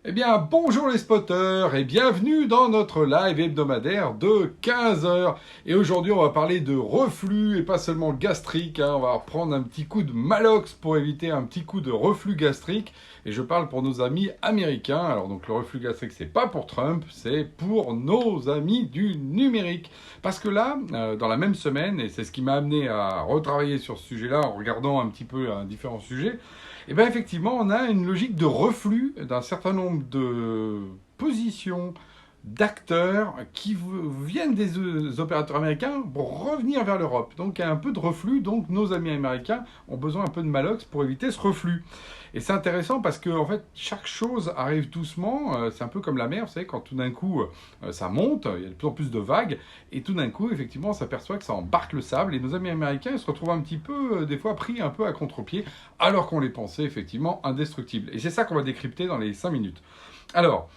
Eh bien, bonjour les spotters et bienvenue dans notre live hebdomadaire de 15 heures. Et aujourd'hui, on va parler de reflux et pas seulement gastrique. On va prendre un petit coup de Malox pour éviter un petit coup de reflux gastrique. Et je parle pour nos amis américains. Alors donc le reflux gastrique, c'est pas pour Trump, c'est pour nos amis du numérique. Parce que là, dans la même semaine, et c'est ce qui m'a amené à retravailler sur ce sujet-là en regardant un petit peu différents sujets, et bien effectivement, on a une logique de reflux d'un certain nombre de positions, d'acteurs qui viennent des opérateurs américains pour revenir vers l'Europe. Donc il y a un peu de reflux, donc nos amis américains ont besoin un peu de Malox pour éviter ce reflux. Et c'est intéressant parce que en fait, chaque chose arrive doucement, c'est un peu comme la mer, vous savez, quand tout d'un coup ça monte, il y a de plus en plus de vagues, et tout d'un coup, effectivement, on s'aperçoit que ça embarque le sable, et nos amis américains ils se retrouvent un petit peu, des fois, pris un peu à contre-pied, alors qu'on les pensait effectivement indestructibles. Et c'est ça qu'on va décrypter dans les 5 minutes. Alors,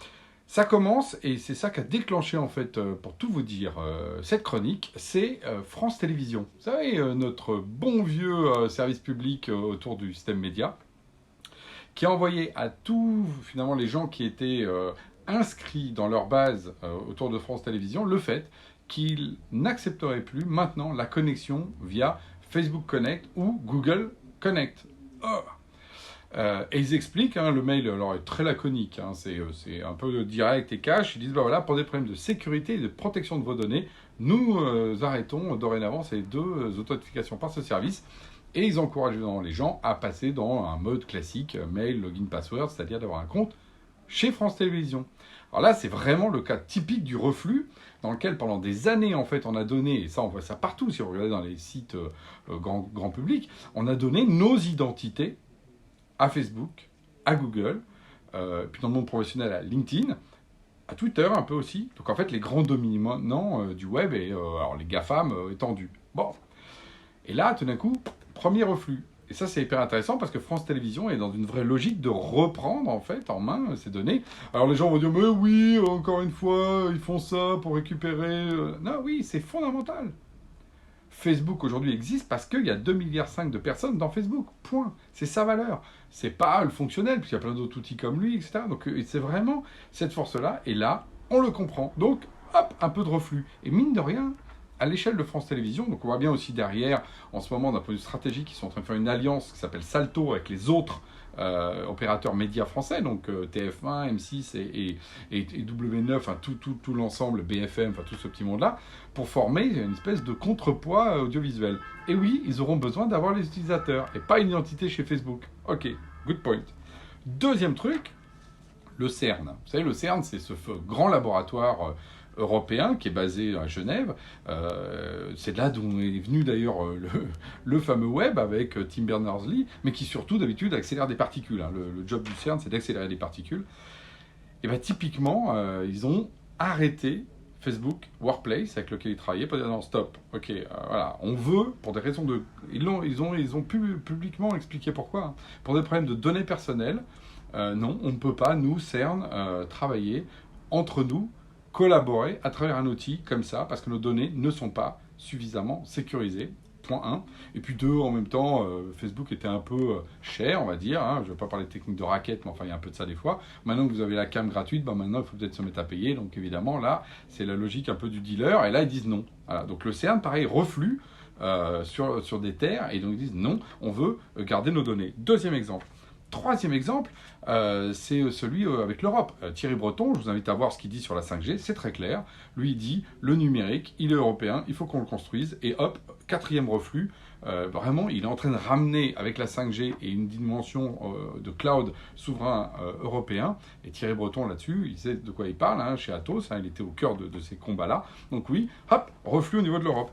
ça commence, et c'est ça qui a déclenché, en fait, pour tout vous dire, cette chronique, c'est France Télévisions. Vous savez, notre bon vieux service public autour du système média, qui a envoyé à tous, finalement, les gens qui étaient inscrits dans leur base autour de France Télévisions, le fait qu'ils n'accepteraient plus maintenant la connexion via Facebook Connect ou Google Connect. Oh. Et ils expliquent, le mail alors, est très laconique, c'est un peu direct et cash. Ils disent, bah voilà, pour des problèmes de sécurité et de protection de vos données, nous arrêtons dorénavant ces deux authentifications par ce service. Et ils encouragent les gens à passer dans un mode classique, mail, login, password, c'est-à-dire d'avoir un compte chez France Télévisions. Alors là, c'est vraiment le cas typique du reflux, dans lequel pendant des années, en fait, on a donné, et ça on voit ça partout, si vous regardez dans les sites grand public, on a donné nos identités à Facebook, à Google, puis dans le monde professionnel à LinkedIn, à Twitter un peu aussi. Donc en fait, les grands dominants du web, et alors les GAFAM étendus. Bon. Et là, tout d'un coup, premier reflux. Et ça, c'est hyper intéressant parce que France Télévisions est dans une vraie logique de reprendre en fait en main ces données. Alors les gens vont dire, mais oui, encore une fois, ils font ça pour récupérer. Non, oui, c'est fondamental. Facebook aujourd'hui existe parce qu'il y a 2,5 milliards de personnes dans Facebook. Point. C'est sa valeur. C'est pas le fonctionnel, puisqu'il y a plein d'autres outils comme lui, etc. Donc c'est vraiment cette force-là. Et là, on le comprend. Donc, hop, un peu de reflux. Et mine de rien, à l'échelle de France Télévisions, donc on voit bien aussi derrière, en ce moment, d'un point de vue stratégique, ils sont en train de faire une alliance qui s'appelle Salto avec les autres opérateurs médias français, donc TF1, M6 et W9, enfin tout l'ensemble, BFM, enfin tout ce petit monde-là, pour former une espèce de contrepoids audiovisuel. Et oui, ils auront besoin d'avoir les utilisateurs, et pas une identité chez Facebook. Ok, good point. Deuxième truc, le CERN. Vous savez, le CERN, c'est ce grand laboratoire européen qui est basé à Genève. C'est de là d'où est venu d'ailleurs le fameux web avec Tim Berners-Lee, mais qui surtout d'habitude accélère des particules. Le job du CERN, c'est d'accélérer des particules. Et bien typiquement, ils ont arrêté Facebook Workplace avec lequel ils travaillaient pour dire non, stop. Ok, voilà, on veut, pour des raisons de... Ils ont publiquement expliqué pourquoi. Pour des problèmes de données personnelles, non, on ne peut pas, nous, CERN, travailler entre nous, collaborer à travers un outil comme ça, parce que nos données ne sont pas suffisamment sécurisées. Point 1. Et puis 2, en même temps, Facebook était un peu cher, on va dire. Je ne vais pas parler de technique de raquette, mais enfin, il y a un peu de ça des fois. Maintenant que vous avez la cam gratuite, maintenant, il faut peut-être se mettre à payer. Donc évidemment, là, c'est la logique un peu du dealer. Et là, ils disent non. Voilà. Donc le CERN, pareil, reflue sur des terres. Et donc ils disent non, on veut garder nos données. Deuxième exemple. Troisième exemple, c'est celui avec l'Europe. Thierry Breton, je vous invite à voir ce qu'il dit sur la 5G, c'est très clair. Lui, il dit, le numérique, il est européen, il faut qu'on le construise. Et hop, quatrième reflux, vraiment, il est en train de ramener avec la 5G et une dimension de cloud souverain européen. Et Thierry Breton, là-dessus, il sait de quoi il parle, chez Atos, il était au cœur de ces combats-là. Donc oui, hop, reflux au niveau de l'Europe.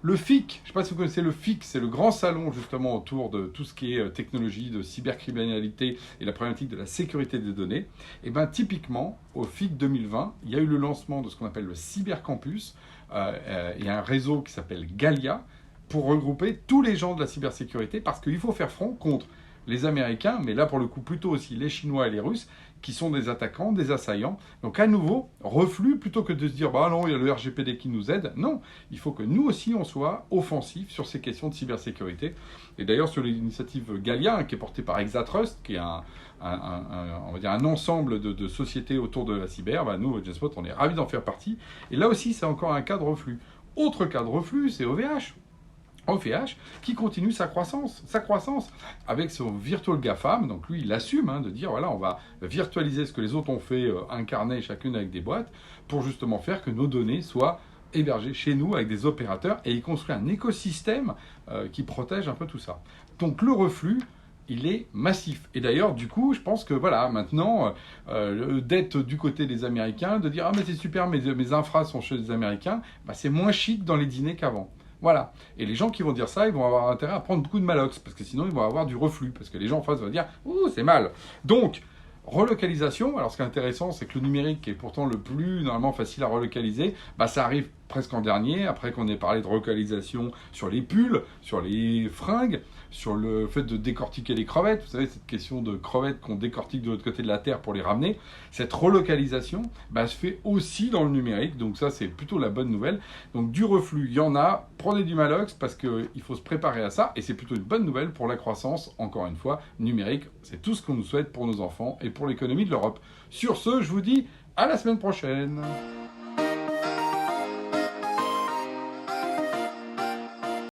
Le FIC, je ne sais pas si vous connaissez le FIC, c'est le grand salon justement autour de tout ce qui est technologie, de cybercriminalité et la problématique de la sécurité des données. Et bien typiquement, au FIC 2020, il y a eu le lancement de ce qu'on appelle le Cybercampus. Il y a un réseau qui s'appelle Galia pour regrouper tous les gens de la cybersécurité parce qu'il faut faire front contre les Américains, mais là pour le coup plutôt aussi les Chinois et les Russes, qui sont des attaquants, des assaillants. Donc à nouveau, reflux, plutôt que de se dire, bah non, il y a le RGPD qui nous aide. Non, il faut que nous aussi, on soit offensifs sur ces questions de cybersécurité. Et d'ailleurs, sur l'initiative Galia, qui est portée par Exatrust, qui est on va dire un ensemble de sociétés autour de la cyber, bah nous, Genspot, on est ravis d'en faire partie. Et là aussi, c'est encore un cas de reflux. Autre cas de reflux, c'est OVH. OVH qui continue sa croissance avec son virtual GAFAM. Donc lui, il assume de dire, voilà, on va virtualiser ce que les autres ont fait, incarner chacune avec des boîtes, pour justement faire que nos données soient hébergées chez nous avec des opérateurs, et il construit un écosystème qui protège un peu tout ça. Donc le reflux, il est massif. Et d'ailleurs, du coup, je pense que voilà, maintenant, d'être du côté des Américains, de dire, ah mais c'est super, mes infras sont chez les Américains, bah, c'est moins chic dans les dîners qu'avant. Voilà. Et les gens qui vont dire ça, ils vont avoir intérêt à prendre beaucoup de malox, parce que sinon ils vont avoir du reflux, parce que les gens en face vont dire « Ouh, c'est mal ». Donc, relocalisation, alors ce qui est intéressant, c'est que le numérique, qui est pourtant le plus normalement facile à relocaliser, bah, ça arrive presque en dernier, après qu'on ait parlé de relocalisation sur les pulls, sur les fringues, sur le fait de décortiquer les crevettes. Vous savez, cette question de crevettes qu'on décortique de l'autre côté de la Terre pour les ramener. Cette relocalisation bah, se fait aussi dans le numérique, donc ça c'est plutôt la bonne nouvelle. Donc du reflux, il y en a, prenez du malox parce qu'il faut se préparer à ça, et c'est plutôt une bonne nouvelle pour la croissance, encore une fois, numérique. C'est tout ce qu'on nous souhaite pour nos enfants et pour l'économie de l'Europe. Sur ce, je vous dis à la semaine prochaine.